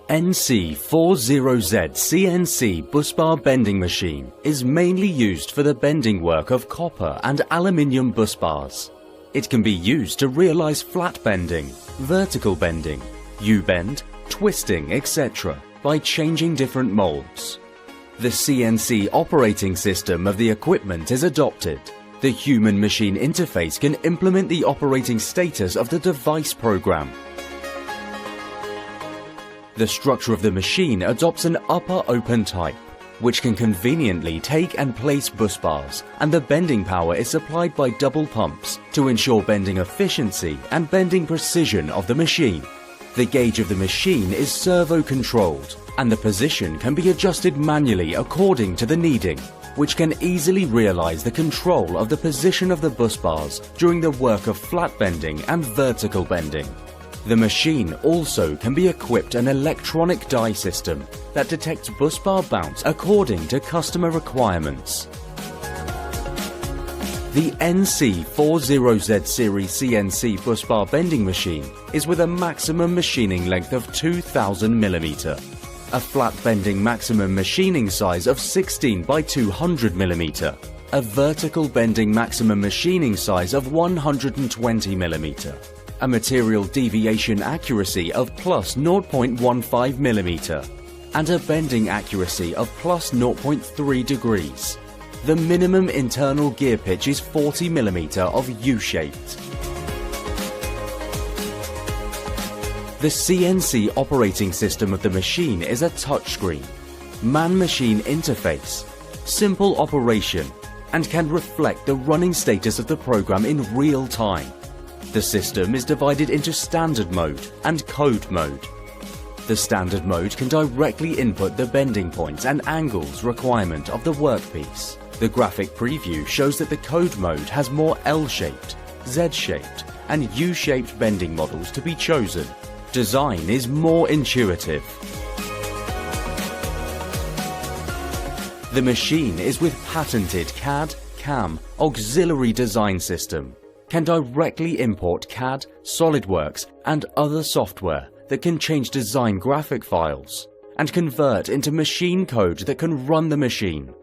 NC40Z CNC Busbar bending machine is mainly used for the bending work of copper and aluminium bus bars. It can be used to realize flat bending, vertical bending, U-bend, twisting, etc. by changing different molds. The CNC operating system of the equipment is adopted. The human-machine interface can implement the operating status of the device program. The structure of the machine adopts an upper open type, which can conveniently take and place bus bars, and the bending power is supplied by double pumps to ensure bending efficiency and bending precision of the machine. The gauge of the machine is servo-controlled, and the position can be adjusted manually according to the needing, which can easily realize the control of the position of the bus bars during the work of flat bending and vertical bending. The machine also can be equipped an electronic die system that detects bus bar bounce according to customer requirements. The NC40Z series CNC Busbar bending machine is with a maximum machining length of 2000 mm, a flat bending maximum machining size of 16 by 200 mm, a vertical bending maximum machining size of 120 mm, a material deviation accuracy of plus 0.15 mm, and a bending accuracy of plus 0.3 degrees. The minimum internal gear pitch is 40 mm of U-shaped. The CNC operating system of the machine is a touchscreen, man-machine interface, simple operation, and can reflect the running status of the program in real time. The system is divided into standard mode and code mode. The standard mode can directly input the bending points and angles requirement of the workpiece. The graphic preview shows that the code mode has more L-shaped, Z-shaped, and U-shaped bending models to be chosen. Design is more intuitive. The machine is with patented CAD, CAM, auxiliary design system. Can directly import CAD, SolidWorks, and other software that can change design graphic files and convert into machine code that can run the machine.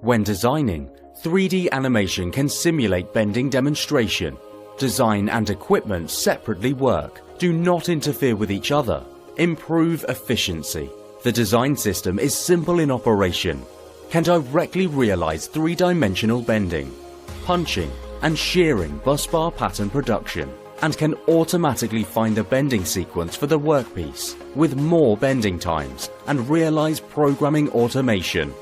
When designing, 3D animation can simulate bending demonstration. Design and equipment separately work, do not interfere with each other, improve efficiency. The design system is simple in operation, can directly realize three-dimensional bending, punching, and shearing busbar pattern production, and can automatically find the bending sequence for the workpiece with more bending times and realize programming automation.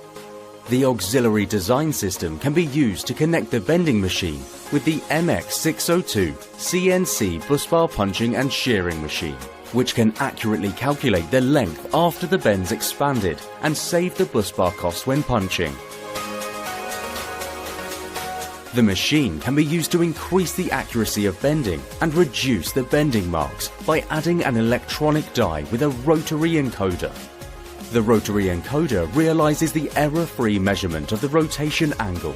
The auxiliary design system can be used to connect the bending machine with the MX602 CNC Busbar punching and shearing machine, which can accurately calculate the length after the bend's expanded and save the busbar cost when punching. The machine can be used to increase the accuracy of bending and reduce the bending marks by adding an electronic die with a rotary encoder. The rotary encoder realizes the error-free measurement of the rotation angle.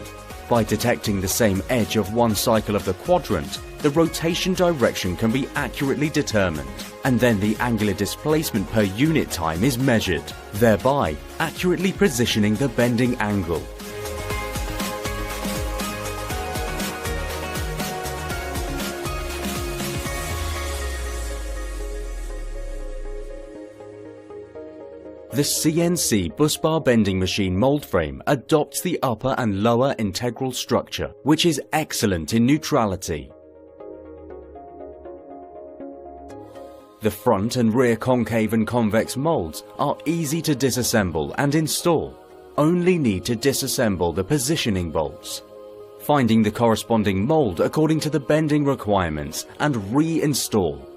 By detecting the same edge of one cycle of the quadrant, the rotation direction can be accurately determined, and then the angular displacement per unit time is measured, thereby accurately positioning the bending angle. The CNC Busbar bending machine mold frame adopts the upper and lower integral structure, which is excellent in neutrality. The front and rear concave and convex molds are easy to disassemble and install. Only need to disassemble the positioning bolts. Finding the corresponding mold according to the bending requirements and reinstall.